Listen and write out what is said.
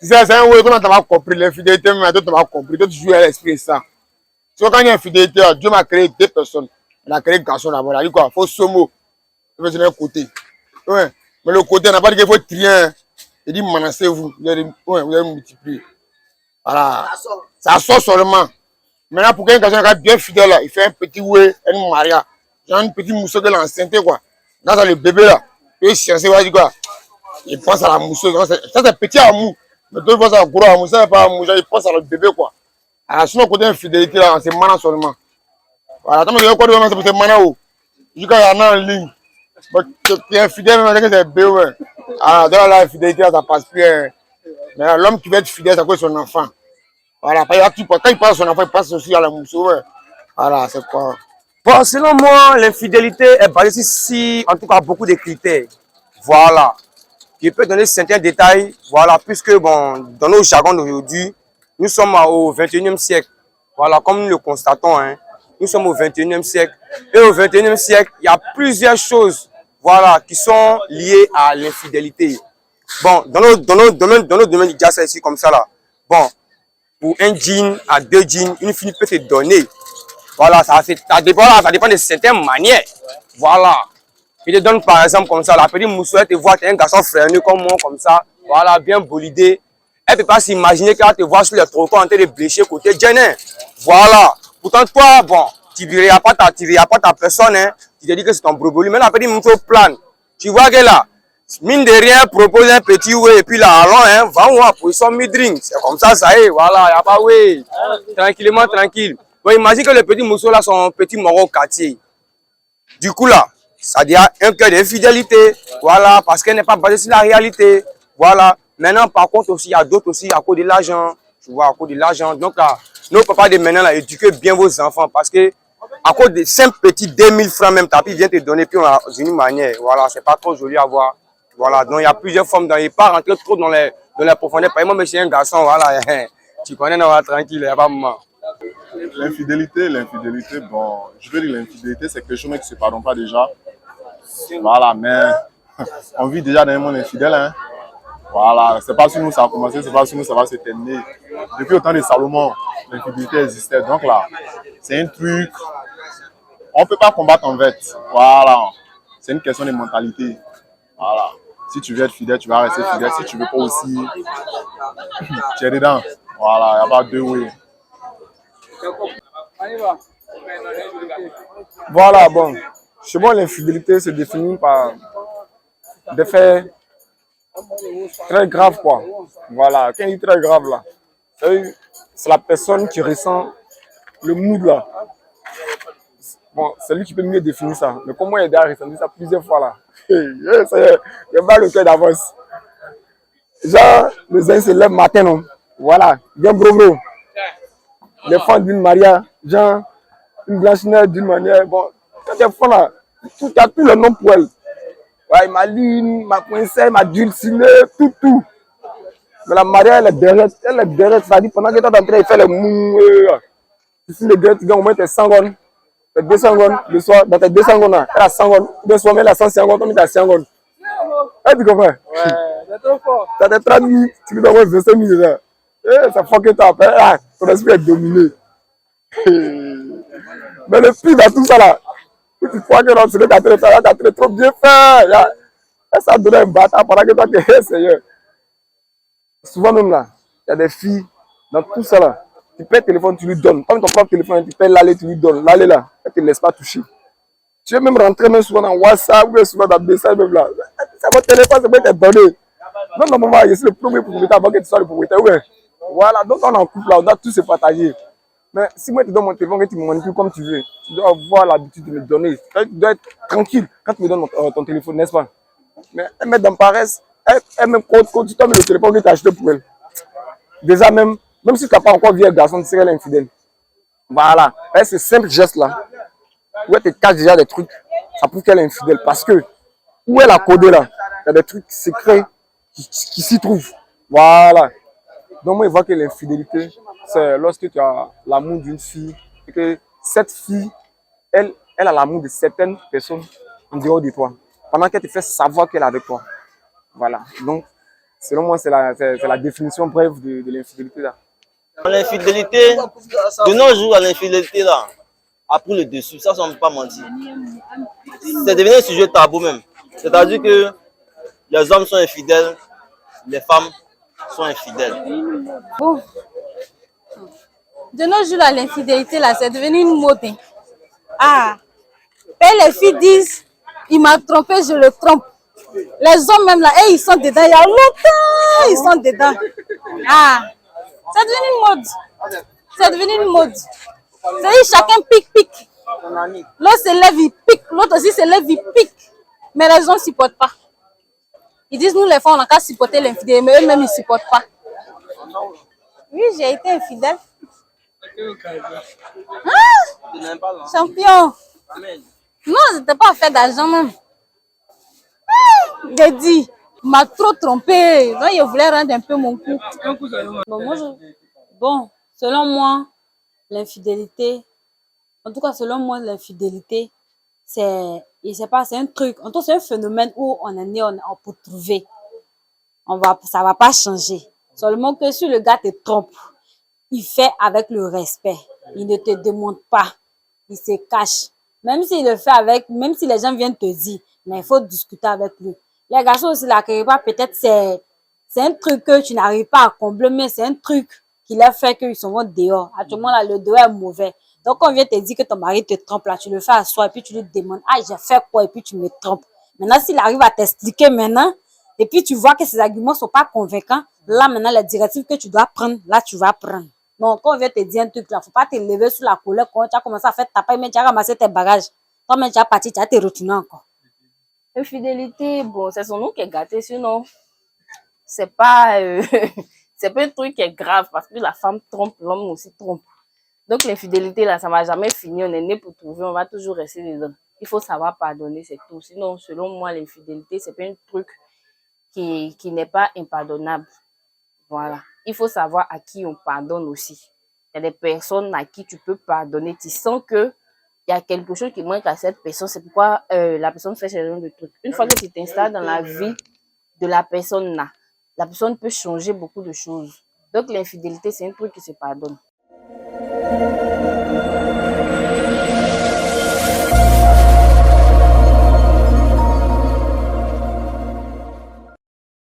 C'est un ouais, toi, tu n'as pas compris l'infidélité, mais toi, tu n'as pas compris. Toi, tu joues à l'esprit ça. Tu vois, quand il y a infidélité, Dieu m'a créé deux personnes. Il a créé garçon d'abord. Il a dit quoi? Il faut somo. Il faut se mettre côté. Ouais. Mais le côté, on n'a pas dit qu'il faut trier. Il dit, menacez-vous. Vous allez multiplier. Voilà. Ça sort seulement. Maintenant, pour qu'un garçon soit bien fidèle, là, il fait un petit ouais, un maria. Genre un petit mousseau de l'enceinte, quoi. Dans le bébé, là. Il cherche, il va dire quoi? Il pense à la mousseau. Ça, c'est petit amour. Mais toi, il pense à gros amour. Ça, c'est pas amour. Il pense à le bébé, quoi. Alors, sinon, côté infidélité, là, c'est mana seulement. Voilà. Tant que tu as quoi, c'est mana ou. Jusqu'à y en a en ligne. Tu es infidèle, c'est bébé, ouais. Alors, dans la fidélité, ça passe plus. Mais l'homme qui veut être fidèle, c'est quoi son enfant? Voilà, quand il passe son enfant, il passe aussi à la mousseau. Ouais. Voilà, c'est quoi. Bon, selon moi, l'infidélité est basée sur, en tout cas, beaucoup de critères. Voilà. Je peux donner certains détails, voilà, puisque, bon, dans nos jargons d'aujourd'hui, nous sommes au 21e siècle. Voilà, comme nous le constatons, hein, nous sommes au 21e siècle. Et au 21e siècle, il y a plusieurs choses, voilà, qui sont liées à l'infidélité. Bon, dans nos domaines, il y a ça ici comme ça, là. Bon, pour un jean, à deux jeans, une fille peut te donner. Voilà, ça dépend de certaines manières. Voilà. Je te donne par exemple comme ça, la petite moussoule te voit, tu es un garçon frénu comme moi, comme ça. Voilà, bien bolidé. Elle ne peut pas s'imaginer qu'elle te voit sur les trottoirs en train de blécher côté Jenner. Voilà. Pourtant, toi, bon, tu ne verras pas ta personne, hein. Tu te dis que c'est ton broboli. Mais la petite moussoule plane. Tu vois qu'elle là, mine de rien, propose un petit ouais, et puis là, allons, hein, va voir, pour son mid-drink. C'est comme ça y est, voilà, il n'y a pas ouais. Tranquillement, tranquille. Bon, imagine que le petit mousseau là, son petit moro quartier. Du coup là, ça dit un cœur d'infidélité, voilà, parce qu'elle n'est pas basée sur la réalité, voilà. Maintenant, par contre, aussi, il y a d'autres aussi à cause de l'argent, tu vois, à cause de l'argent. Donc là, nos papas de maintenant, là, éduquez bien vos enfants, parce que à cause de 5 petits 2000 francs, même, ta fille vient te donner, puis on a une manière, voilà, c'est pas trop joli à voir, voilà. Donc, il y a plusieurs formes, il ne faut pas rentrer trop dans les profondeurs. Par exemple, monsieur un garçon, voilà, tu connais, non, tranquille, il n'y a pas de moment. L'infidélité, bon, je veux dire l'infidélité, c'est quelque chose qui ne se pardonne pas déjà. Voilà, mais on vit déjà dans un monde infidèle, hein. Voilà, c'est pas sur nous ça a commencé, c'est pas sur nous ça va se terminer. Depuis le temps de Salomon, l'infidélité existait. Donc là, c'est un truc, on ne peut pas combattre en fait. Voilà, c'est une question de mentalité. Voilà, si tu veux être fidèle, tu vas rester fidèle. Si tu veux pas aussi, tu es dedans. Voilà, il n'y a pas deux oui. Voilà, bon. Chez moi, l'infidélité se définit par des faits très graves, quoi. Voilà, quand il est très grave, là, c'est la personne qui ressent le mood, là. Bon, c'est lui qui peut mieux définir ça. Mais comment il a déjà ressenti ça plusieurs fois, là. C'est pas le cœur d'avance. Genre, les uns se lèvent matin, non. Voilà, bien bro. Les femmes d'une Maria, genre, une blanche-neige d'une manière. Bon, quand elles font là, il y a tout le nom pour elle. Ouais, ma ligne, ma princesse, ma dulcinée, tout. Mais la Maria, elle est derrière, c'est-à-dire pendant que tu es en train de faire les mous, ici les gars, tu gagnes au moins tes 100 secondes, tes 200 secondes, le soir, dans tes 200 secondes, elle a 100 secondes, le soir, elle a 100 secondes, toi, tu as 100 secondes. Tu comprends? Ouais, c'est trop fort. Tu as des 30 minutes, tu peux avoir 25 minutes là. Ça fuck it up, hein? Ton esprit est dominé. Mais le pire dans tout ça là, tu crois que l'autre, c'est t'as trop bien fait. Ça a donné un bâtard pendant que toi, tu es Seigneur. Souvent même là, il y a des filles, dans tout ça là, tu paies le téléphone, tu lui donnes. Comme ton propre téléphone, tu paies l'aller, tu lui donnes. L'aller là, elle ne te laisse pas toucher. Tu veux même rentrer même souvent dans WhatsApp, ou souvent dans message même là. C'est votre téléphone, c'est pas te donner. Non, normalement, je suis le premier propriétaire avant que tu sois le propriétaire. Ouais. Voilà, donc on est en couple là, on doit tous se partager. Mais si moi je te donne mon téléphone et tu me manipules comme tu veux, tu dois avoir l'habitude de me donner. Tu dois être tranquille quand tu me donnes ton téléphone, n'est-ce pas? Mais elle met dans paresse, elle même quand tu tombes le téléphone que tu as acheté pour elle. Déjà même si tu n'as pas encore vu un garçon, tu serais infidèle. Voilà. Et ce simple geste là, où elle te cache déjà des trucs, ça prouve qu'elle est infidèle. Parce que où elle a codé là, il y a des trucs secrets qui s'y trouvent. Voilà. Donc moi je vois que l'infidélité, c'est lorsque tu as l'amour d'une fille et que cette fille, elle a l'amour de certaines personnes en dehors de toi. Pendant qu'elle te fait savoir qu'elle est avec toi. Voilà. Donc, selon moi, c'est la définition brève de l'infidélité là. L'infidélité, de nos jours, l'infidélité là, a pris le dessus, ça, on ne peut pas mentir. C'est devenu un sujet tabou même. C'est-à-dire que les hommes sont infidèles, les femmes sont infidèles. Bon, de nos jours, l'infidélité, là, c'est devenu une mode. Hein. Ah, et les filles disent, il m'a trompé, je le trompe. Les hommes même là, et ils sont dedans, il y a longtemps, ils sont dedans. Ah, c'est devenu une mode. C'est devenu une mode. C'est-à-dire chacun pique. L'autre se lève, il pique. L'autre aussi se lève, il pique. Mais les hommes ne supportent pas. Ils disent, nous les femmes, on n'a qu'à supporter l'infidélité, mais eux-mêmes, ils ne supportent pas. Oui, j'ai été infidèle. Ah, champion. Non, c'était pas fait d'argent même. J'ai dit, il m'a trop trompé. Donc, il voulait rendre un peu mon coup. Bon, selon moi, l'infidélité, en tout cas, selon moi, l'infidélité, c'est un truc, en tout cas, c'est un phénomène où on est né, on peut trouver. Ça va pas changer. Seulement que si le gars te trompe, il fait avec le respect. Il ne te demande pas. Il se cache. Même s'il le fait même si les gens viennent te dire, mais il faut discuter avec lui. Les garçons aussi, là, quelque part, peut-être c'est un truc que tu n'arrives pas à combler, mais c'est un truc qui leur fait qu'ils sont dehors. Actuellement, là, le dehors est mauvais. Donc, quand on vient te dire que ton mari te trompe, là, tu le fais à soi, et puis tu lui demandes, ah, j'ai fait quoi, et puis tu me trompes. Maintenant, s'il arrive à t'expliquer maintenant, et puis tu vois que ses arguments sont pas convaincants, là, maintenant, les directives que tu dois prendre, là, tu vas prendre. Donc, quand on vient te dire un truc, là, faut pas te lever sur la colère quand tu as commencé à faire taper, mais tu as ramassé tes bagages. Quand même, tu as parti, tu as te retourner encore. Infidélité, bon, c'est son nom qui est gâté, sinon, c'est pas, c'est pas un truc qui est grave parce que la femme trompe, l'homme aussi trompe. Donc, l'infidélité, là, ça va jamais finir. On est né pour trouver, on va toujours rester dedans. Il faut savoir pardonner, c'est tout. Sinon, selon moi, l'infidélité, c'est pas un truc qui n'est pas impardonnable. Voilà. Il faut savoir à qui on pardonne aussi. Il y a des personnes à qui tu peux pardonner. Tu sens que il y a quelque chose qui manque à cette personne. C'est pourquoi la personne fait ce genre de trucs. Une fois que tu t'installes dans la vie de la personne là, la personne peut changer beaucoup de choses. Donc, l'infidélité, c'est un truc qui se pardonne.